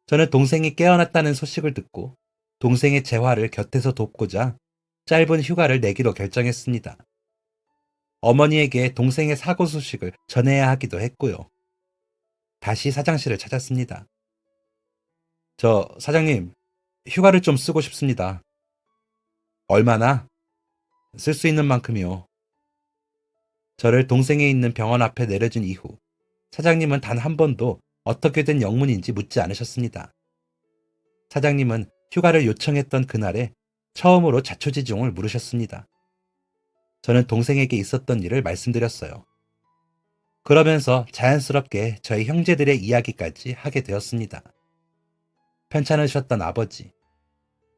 저는 동생이 깨어났다는 소식을 듣고 동생의 재활을 곁에서 돕고자 짧은 휴가를 내기로 결정했습니다. 어머니에게 동생의 사고 소식을 전해야 하기도 했고요. 다시 사장실을 찾았습니다. 저 사장님, 휴가를 좀 쓰고 싶습니다. 얼마나? 쓸 수 있는 만큼이요. 저를 동생이 있는 병원 앞에 내려준 이후 사장님은 단 한 번도 어떻게 된 영문인지 묻지 않으셨습니다. 사장님은 휴가를 요청했던 그날에 처음으로 자초지종을 물으셨습니다. 저는 동생에게 있었던 일을 말씀드렸어요. 그러면서 자연스럽게 저희 형제들의 이야기까지 하게 되었습니다. 편찮으셨던 아버지,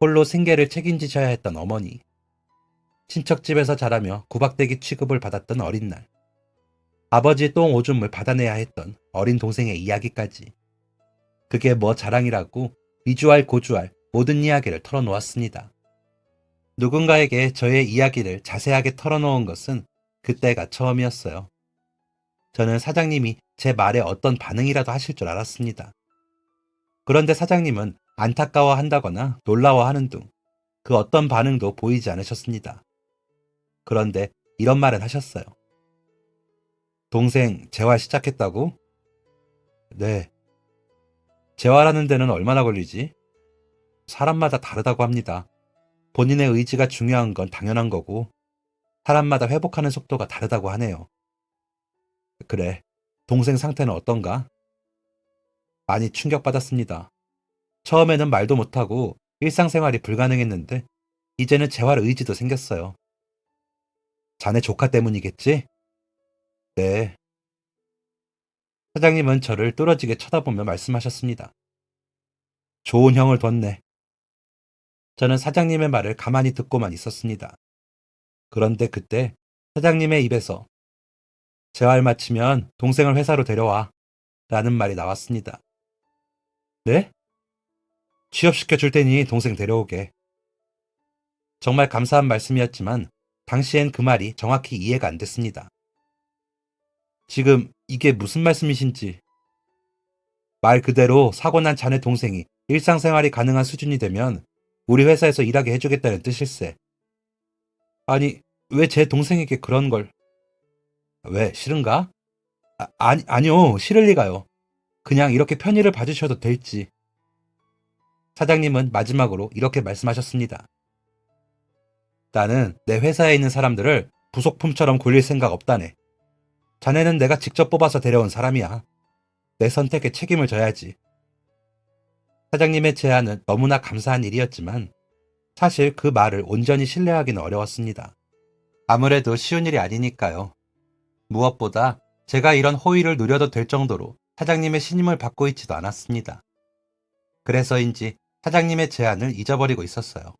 홀로 생계를 책임지셔야 했던 어머니, 친척집에서 자라며 구박대기 취급을 받았던 어린 날, 아버지 똥 오줌을 받아내야 했던 어린 동생의 이야기까지. 그게 뭐 자랑이라고 미주알 고주알 모든 이야기를 털어놓았습니다. 누군가에게 저의 이야기를 자세하게 털어놓은 것은 그때가 처음이었어요. 저는 사장님이 제 말에 어떤 반응이라도 하실 줄 알았습니다. 그런데 사장님은 안타까워한다거나 놀라워하는 둥 그 어떤 반응도 보이지 않으셨습니다. 그런데 이런 말은 하셨어요. 동생 재활 시작했다고? 네. 재활하는 데는 얼마나 걸리지? 사람마다 다르다고 합니다. 본인의 의지가 중요한 건 당연한 거고 사람마다 회복하는 속도가 다르다고 하네요. 그래. 동생 상태는 어떤가? 많이 충격받았습니다. 처음에는 말도 못하고 일상생활이 불가능했는데 이제는 재활 의지도 생겼어요. 자네 조카 때문이겠지? 네. 사장님은 저를 뚫어지게 쳐다보며 말씀하셨습니다. 좋은 형을 뒀네. 저는 사장님의 말을 가만히 듣고만 있었습니다. 그런데 그때 사장님의 입에서 재활 마치면 동생을 회사로 데려와 라는 말이 나왔습니다. 네? 취업시켜 줄 테니 동생 데려오게. 정말 감사한 말씀이었지만 당시엔 그 말이 정확히 이해가 안 됐습니다. 지금 이게 무슨 말씀이신지. 말 그대로 사고 난 자네 동생이 일상생활이 가능한 수준이 되면 우리 회사에서 일하게 해주겠다는 뜻일세. 아니, 왜 제 동생에게 그런 걸. 왜, 싫은가? 아니요, 싫을 리가요. 그냥 이렇게 편의를 봐주셔도 될지. 사장님은 마지막으로 이렇게 말씀하셨습니다. 나는 내 회사에 있는 사람들을 부속품처럼 굴릴 생각 없다네. 자네는 내가 직접 뽑아서 데려온 사람이야. 내 선택에 책임을 져야지. 사장님의 제안은 너무나 감사한 일이었지만 사실 그 말을 온전히 신뢰하기는 어려웠습니다. 아무래도 쉬운 일이 아니니까요. 무엇보다 제가 이런 호의를 누려도 될 정도로 사장님의 신임을 받고 있지도 않았습니다. 그래서인지 사장님의 제안을 잊어버리고 있었어요.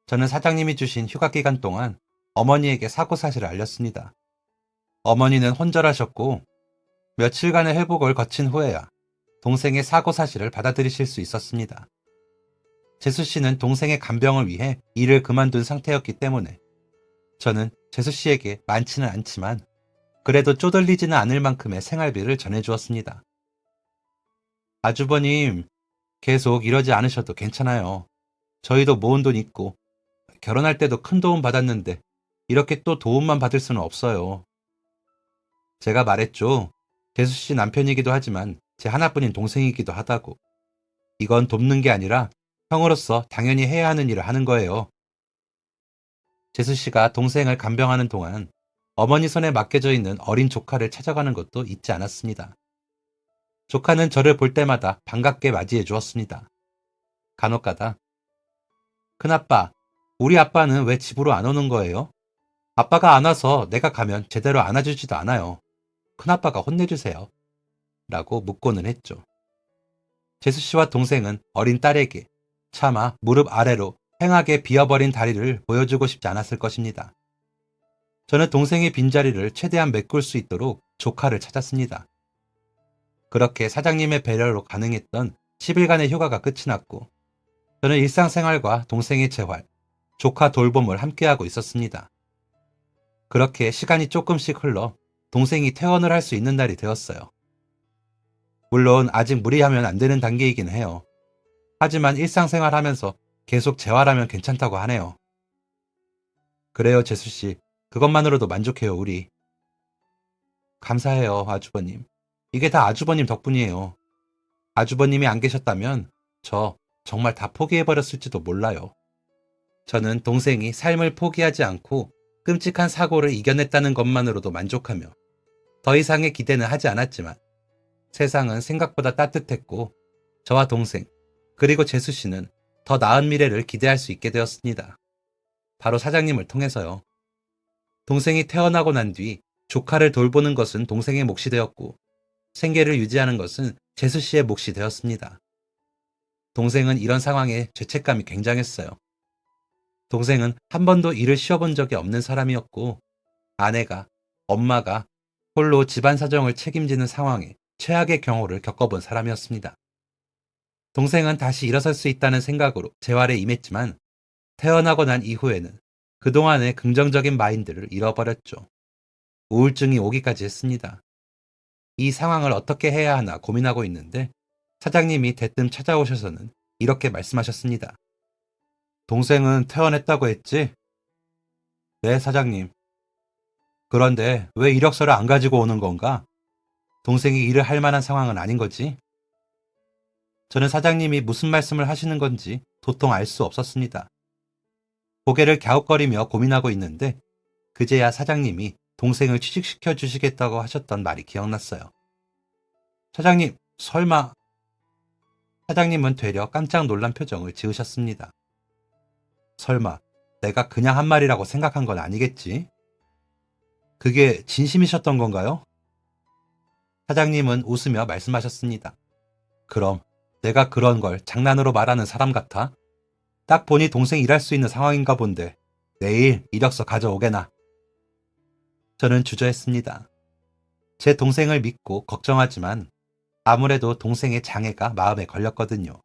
저는 사장님이 주신 휴가 기간 동안 어머니에게 사고 사실을 알렸습니다. 어머니는 혼절하셨고 며칠간의 회복을 거친 후에야 동생의 사고 사실을 받아들이실 수 있었습니다. 재수 씨는 동생의 간병을 위해 일을 그만둔 상태였기 때문에 저는 재수 씨에게 많지는 않지만 그래도 쪼들리지는 않을 만큼의 생활비를 전해주었습니다. 아주버님, 계속 이러지 않으셔도 괜찮아요. 저희도 모은 돈 있고 결혼할 때도 큰 도움 받았는데 이렇게 또 도움만 받을 수는 없어요. 제가 말했죠. 재수 씨 남편이기도 하지만 제 하나뿐인 동생이기도 하다고. 이건 돕는 게 아니라 형으로서 당연히 해야 하는 일을 하는 거예요. 재수 씨가 동생을 간병하는 동안 어머니 손에 맡겨져 있는 어린 조카를 찾아가는 것도 잊지 않았습니다. 조카는 저를 볼 때마다 반갑게 맞이해 주었습니다. 간혹가다 큰아빠, 우리 아빠는 왜 집으로 안 오는 거예요? 아빠가 안 와서 내가 가면 제대로 안아주지도 않아요. 큰아빠가 혼내주세요. 라고 묻고는 했죠. 재수 씨와 동생은 어린 딸에게 차마 무릎 아래로 횡하게 비어버린 다리를 보여주고 싶지 않았을 것입니다. 저는 동생의 빈자리를 최대한 메꿀 수 있도록 조카를 찾았습니다. 그렇게 사장님의 배려로 가능했던 10일간의 휴가가 끝이 났고 저는 일상생활과 동생의 재활, 조카 돌봄을 함께하고 있었습니다. 그렇게 시간이 조금씩 흘러 동생이 퇴원을 할 수 있는 날이 되었어요. 물론 아직 무리하면 안 되는 단계이긴 해요. 하지만 일상생활 하면서 계속 재활하면 괜찮다고 하네요. 그래요, 재수씨. 그것만으로도 만족해요, 우리. 감사해요, 아주버님. 이게 다 아주버님 덕분이에요. 아주버님이 안 계셨다면 저 정말 다 포기해버렸을지도 몰라요. 저는 동생이 삶을 포기하지 않고 끔찍한 사고를 이겨냈다는 것만으로도 만족하며 더 이상의 기대는 하지 않았지만 세상은 생각보다 따뜻했고 저와 동생 그리고 재수 씨는 더 나은 미래를 기대할 수 있게 되었습니다. 바로 사장님을 통해서요. 동생이 태어나고 난 뒤 조카를 돌보는 것은 동생의 몫이 되었고 생계를 유지하는 것은 재수 씨의 몫이 되었습니다. 동생은 이런 상황에 죄책감이 굉장했어요. 동생은 한 번도 일을 쉬어본 적이 없는 사람이었고 아내가, 엄마가 홀로 집안 사정을 책임지는 상황에 최악의 경우를 겪어본 사람이었습니다. 동생은 다시 일어설 수 있다는 생각으로 재활에 임했지만 태어나고 난 이후에는 그동안의 긍정적인 마인드를 잃어버렸죠. 우울증이 오기까지 했습니다. 이 상황을 어떻게 해야 하나 고민하고 있는데 사장님이 대뜸 찾아오셔서는 이렇게 말씀하셨습니다. 동생은 퇴원했다고 했지? 네, 사장님. 그런데 왜 이력서를 안 가지고 오는 건가? 동생이 일을 할 만한 상황은 아닌 거지? 저는 사장님이 무슨 말씀을 하시는 건지 도통 알 수 없었습니다. 고개를 갸웃거리며 고민하고 있는데 그제야 사장님이 동생을 취직시켜 주시겠다고 하셨던 말이 기억났어요. 사장님, 설마... 사장님은 되려 깜짝 놀란 표정을 지으셨습니다. 설마 내가 그냥 한 말이라고 생각한 건 아니겠지? 그게 진심이셨던 건가요? 사장님은 웃으며 말씀하셨습니다. 그럼 내가 그런 걸 장난으로 말하는 사람 같아? 딱 보니 동생 일할 수 있는 상황인가 본데 내일 이력서 가져오게나. 저는 주저했습니다. 제 동생을 믿고 걱정하지만 아무래도 동생의 장애가 마음에 걸렸거든요.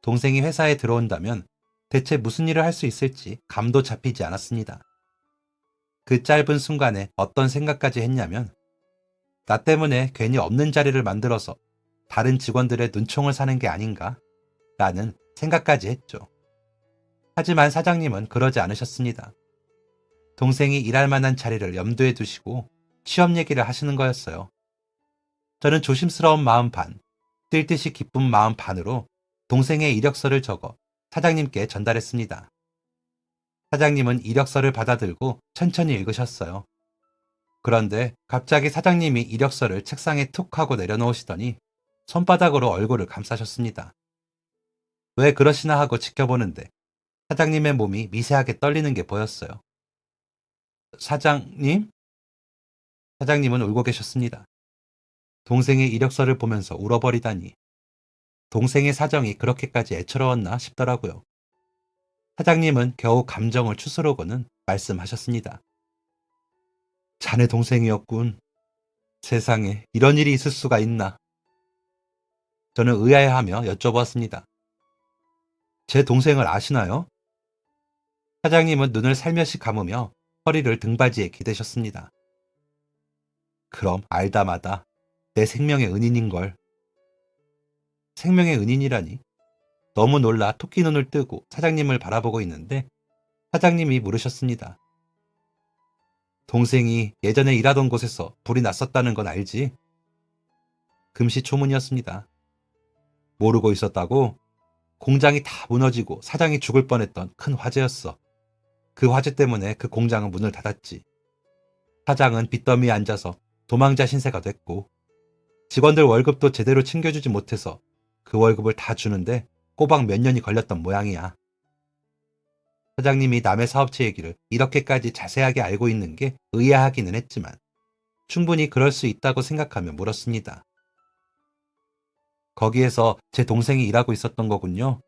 동생이 회사에 들어온다면 대체 무슨 일을 할 수 있을지 감도 잡히지 않았습니다. 그 짧은 순간에 어떤 생각까지 했냐면 나 때문에 괜히 없는 자리를 만들어서 다른 직원들의 눈총을 사는 게 아닌가? 라는 생각까지 했죠. 하지만 사장님은 그러지 않으셨습니다. 동생이 일할 만한 자리를 염두에 두시고 취업 얘기를 하시는 거였어요. 저는 조심스러운 마음 반, 뛸 듯이 기쁜 마음 반으로 동생의 이력서를 적어 사장님께 전달했습니다. 사장님은 이력서를 받아들고 천천히 읽으셨어요. 그런데 갑자기 사장님이 이력서를 책상에 툭 하고 내려놓으시더니 손바닥으로 얼굴을 감싸셨습니다. 왜 그러시나 하고 지켜보는데 사장님의 몸이 미세하게 떨리는 게 보였어요. 사장님? 사장님은 울고 계셨습니다. 동생의 이력서를 보면서 울어버리다니. 동생의 사정이 그렇게까지 애처로웠나 싶더라고요. 사장님은 겨우 감정을 추스르고는 말씀하셨습니다. 자네 동생이었군. 세상에 이런 일이 있을 수가 있나. 저는 의아해하며 여쭤보았습니다. 제 동생을 아시나요? 사장님은 눈을 살며시 감으며 허리를 등받이에 기대셨습니다. 그럼 알다마다 내 생명의 은인인걸. 생명의 은인이라니? 너무 놀라 토끼 눈을 뜨고 사장님을 바라보고 있는데 사장님이 물으셨습니다. 동생이 예전에 일하던 곳에서 불이 났었다는 건 알지? 금시초문이었습니다. 모르고 있었다고? 공장이 다 무너지고 사장이 죽을 뻔했던 큰 화재였어. 그 화재 때문에 그 공장은 문을 닫았지. 사장은 빚더미에 앉아서 도망자 신세가 됐고 직원들 월급도 제대로 챙겨주지 못해서 그 월급을 다 주는데 꼬박 몇 년이 걸렸던 모양이야. 사장님이 남의 사업체 얘기를 이렇게까지 자세하게 알고 있는 게 의아하기는 했지만 충분히 그럴 수 있다고 생각하며 물었습니다. 거기에서 제 동생이 일하고 있었던 거군요.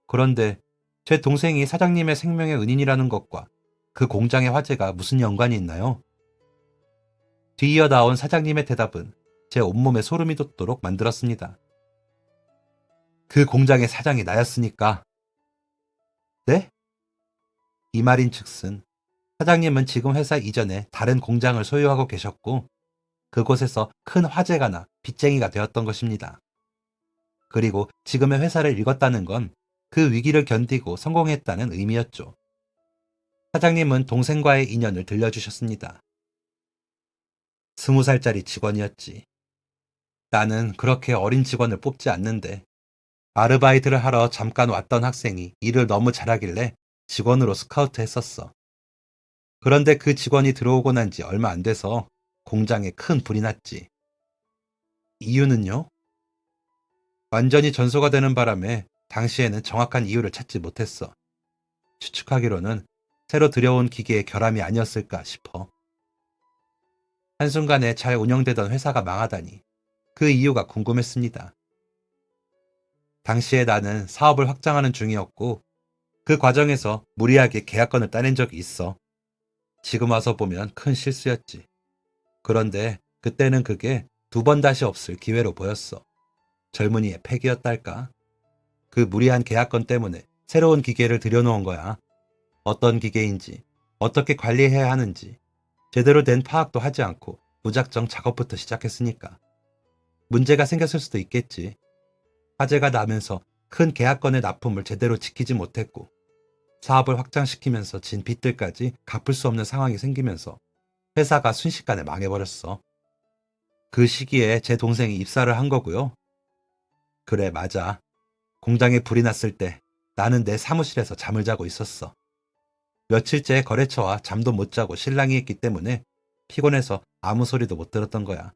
그런데 제 동생이 사장님의 생명의 은인이라는 것과 그 공장의 화재가 무슨 연관이 있나요? 뒤이어 나온 사장님의 대답은 제 온몸에 소름이 돋도록 만들었습니다. 그 공장의 사장이 나였으니까. 네? 이 말인즉슨 사장님은 지금 회사 이전에 다른 공장을 소유하고 계셨고 그곳에서 큰 화재가 나 빚쟁이가 되었던 것입니다. 그리고 지금의 회사를 읽었다는 건 그 위기를 견디고 성공했다는 의미였죠. 사장님은 동생과의 인연을 들려주셨습니다. 20살짜리 직원이었지. 나는 그렇게 어린 직원을 뽑지 않는데 아르바이트를 하러 잠깐 왔던 학생이 일을 너무 잘하길래 직원으로 스카우트 했었어. 그런데 그 직원이 들어오고 난 지 얼마 안 돼서 공장에 큰 불이 났지. 이유는요? 완전히 전소가 되는 바람에 당시에는 정확한 이유를 찾지 못했어. 추측하기로는 새로 들여온 기계의 결함이 아니었을까 싶어. 한순간에 잘 운영되던 회사가 망하다니 그 이유가 궁금했습니다. 당시에 나는 사업을 확장하는 중이었고 그 과정에서 무리하게 계약건을 따낸 적이 있어. 지금 와서 보면 큰 실수였지. 그런데 그때는 그게 두 번 다시 없을 기회로 보였어. 젊은이의 패기였달까? 그 무리한 계약건 때문에 새로운 기계를 들여놓은 거야. 어떤 기계인지, 어떻게 관리해야 하는지, 제대로 된 파악도 하지 않고 무작정 작업부터 시작했으니까. 문제가 생겼을 수도 있겠지. 화재가 나면서 큰 계약건의 납품을 제대로 지키지 못했고, 사업을 확장시키면서 진 빚들까지 갚을 수 없는 상황이 생기면서 회사가 순식간에 망해버렸어. 그 시기에 제 동생이 입사를 한 거고요. 그래, 맞아. 공장에 불이 났을 때 나는 내 사무실에서 잠을 자고 있었어. 며칠째 거래처와 잠도 못 자고 실랑이 했기 때문에 피곤해서 아무 소리도 못 들었던 거야.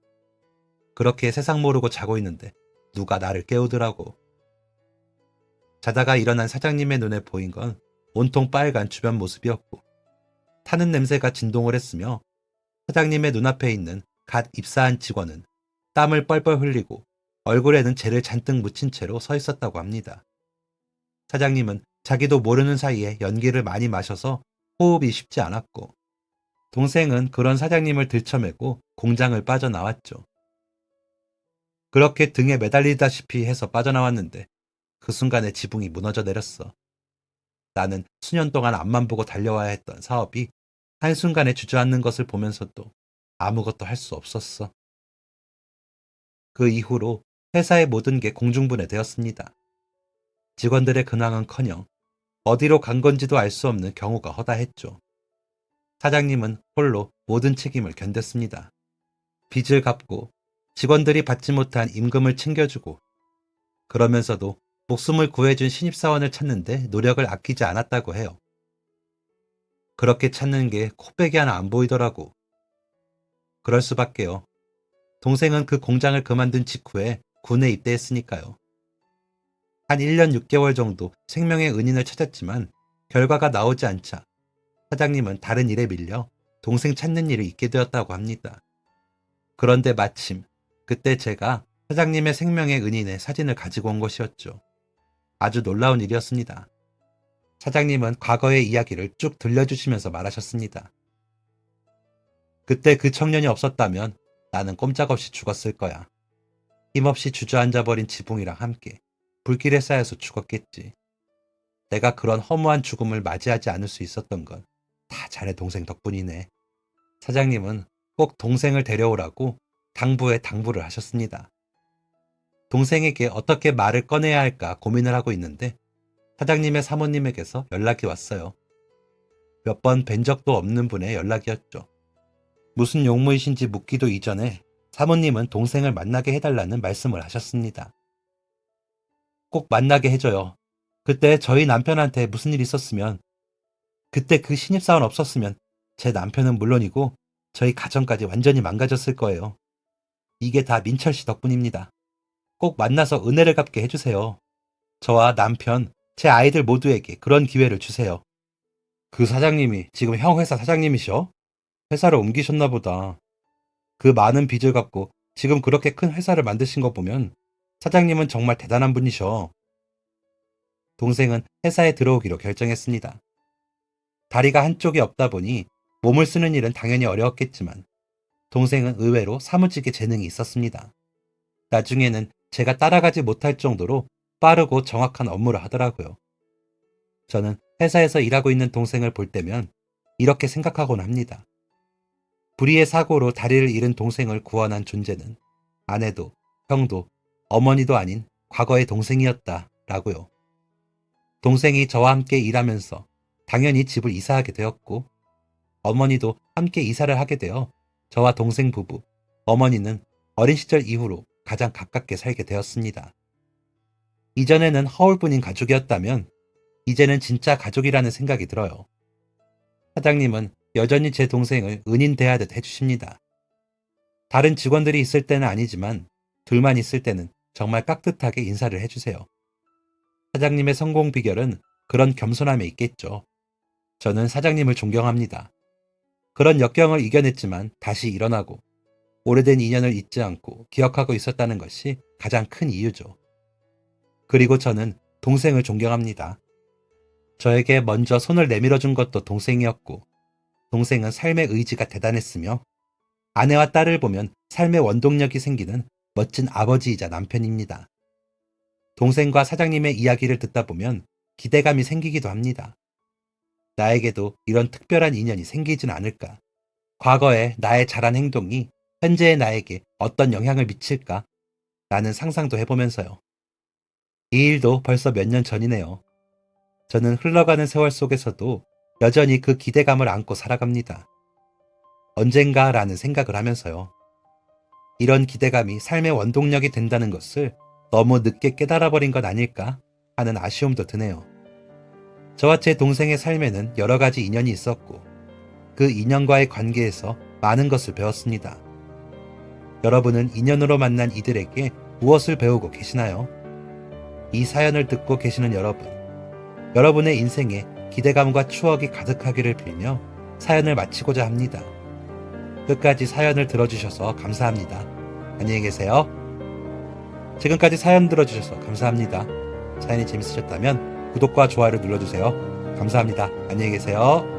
그렇게 세상 모르고 자고 있는데 누가 나를 깨우더라고. 자다가 일어난 사장님의 눈에 보인 건 온통 빨간 주변 모습이었고 타는 냄새가 진동을 했으며 사장님의 눈앞에 있는 갓 입사한 직원은 땀을 뻘뻘 흘리고 얼굴에는 재를 잔뜩 묻힌 채로 서 있었다고 합니다. 사장님은 자기도 모르는 사이에 연기를 많이 마셔서 호흡이 쉽지 않았고 동생은 그런 사장님을 들쳐매고 공장을 빠져나왔죠. 그렇게 등에 매달리다시피 해서 빠져나왔는데 그 순간에 지붕이 무너져 내렸어. 나는 수년 동안 앞만 보고 달려와야 했던 사업이 한순간에 주저앉는 것을 보면서도 아무것도 할 수 없었어. 그 이후로 회사의 모든 게 공중분해되었습니다. 직원들의 근황은커녕 어디로 간 건지도 알 수 없는 경우가 허다했죠. 사장님은 홀로 모든 책임을 견뎠습니다. 빚을 갚고 직원들이 받지 못한 임금을 챙겨주고 그러면서도 목숨을 구해준 신입사원을 찾는데 노력을 아끼지 않았다고 해요. 그렇게 찾는 게 코빼기 하나 안 보이더라고. 그럴 수밖에요. 동생은 그 공장을 그만둔 직후에 군에 입대했으니까요. 한 1년 6개월 정도 생명의 은인을 찾았지만 결과가 나오지 않자 사장님은 다른 일에 밀려 동생 찾는 일을 잊게 되었다고 합니다. 그런데 마침 그때 제가 사장님의 생명의 은인의 사진을 가지고 온 것이었죠. 아주 놀라운 일이었습니다. 사장님은 과거의 이야기를 쭉 들려주시면서 말하셨습니다. 그때 그 청년이 없었다면 나는 꼼짝없이 죽었을 거야. 힘없이 주저앉아버린 지붕이랑 함께 불길에 쌓여서 죽었겠지. 내가 그런 허무한 죽음을 맞이하지 않을 수 있었던 건 다 자네 동생 덕분이네. 사장님은 꼭 동생을 데려오라고 당부에 당부를 하셨습니다. 동생에게 어떻게 말을 꺼내야 할까 고민을 하고 있는데 사장님의 사모님에게서 연락이 왔어요. 몇 번 뵌 적도 없는 분의 연락이었죠. 무슨 용무이신지 묻기도 이전에 사모님은 동생을 만나게 해달라는 말씀을 하셨습니다. 꼭 만나게 해줘요. 그때 저희 남편한테 무슨 일 있었으면, 그때 그 신입사원 없었으면 제 남편은 물론이고 저희 가정까지 완전히 망가졌을 거예요. 이게 다 민철 씨 덕분입니다. 꼭 만나서 은혜를 갚게 해주세요. 저와 남편, 제 아이들 모두에게 그런 기회를 주세요. 그 사장님이 지금 형 회사 사장님이셔? 회사를 옮기셨나 보다. 그 많은 빚을 갚고 지금 그렇게 큰 회사를 만드신 거 보면 사장님은 정말 대단한 분이셔. 동생은 회사에 들어오기로 결정했습니다. 다리가 한쪽이 없다 보니 몸을 쓰는 일은 당연히 어려웠겠지만 동생은 의외로 사무직에 재능이 있었습니다. 나중에는 제가 따라가지 못할 정도로 빠르고 정확한 업무를 하더라고요. 저는 회사에서 일하고 있는 동생을 볼 때면 이렇게 생각하곤 합니다. 불의의 사고로 다리를 잃은 동생을 구원한 존재는 아내도 형도 어머니도 아닌 과거의 동생이었다라고요. 동생이 저와 함께 일하면서 당연히 집을 이사하게 되었고 어머니도 함께 이사를 하게 되어 저와 동생 부부, 어머니는 어린 시절 이후로 가장 가깝게 살게 되었습니다. 이전에는 허울뿐인 가족이었다면 이제는 진짜 가족이라는 생각이 들어요. 사장님은 여전히 제 동생을 은인 대하듯 해주십니다. 다른 직원들이 있을 때는 아니지만 둘만 있을 때는 정말 깍듯하게 인사를 해주세요. 사장님의 성공 비결은 그런 겸손함에 있겠죠. 저는 사장님을 존경합니다. 그런 역경을 이겨냈지만 다시 일어나고 오래된 인연을 잊지 않고 기억하고 있었다는 것이 가장 큰 이유죠. 그리고 저는 동생을 존경합니다. 저에게 먼저 손을 내밀어 준 것도 동생이었고, 동생은 삶의 의지가 대단했으며, 아내와 딸을 보면 삶의 원동력이 생기는 멋진 아버지이자 남편입니다. 동생과 사장님의 이야기를 듣다 보면 기대감이 생기기도 합니다. 나에게도 이런 특별한 인연이 생기진 않을까? 과거에 나의 잘한 행동이 현재의 나에게 어떤 영향을 미칠까? 라는 상상도 해보면서요. 이 일도 벌써 몇 년 전이네요. 저는 흘러가는 세월 속에서도 여전히 그 기대감을 안고 살아갑니다. 언젠가라는 생각을 하면서요. 이런 기대감이 삶의 원동력이 된다는 것을 너무 늦게 깨달아버린 것 아닐까 하는 아쉬움도 드네요. 저와 제 동생의 삶에는 여러 가지 인연이 있었고 그 인연과의 관계에서 많은 것을 배웠습니다. 여러분은 인연으로 만난 이들에게 무엇을 배우고 계시나요? 이 사연을 듣고 계시는 여러분, 여러분의 인생에 기대감과 추억이 가득하기를 빌며 사연을 마치고자 합니다. 끝까지 사연을 들어주셔서 감사합니다. 안녕히 계세요. 지금까지 사연 들어주셔서 감사합니다. 사연이 재밌으셨다면 구독과 좋아요를 눌러주세요. 감사합니다. 안녕히 계세요.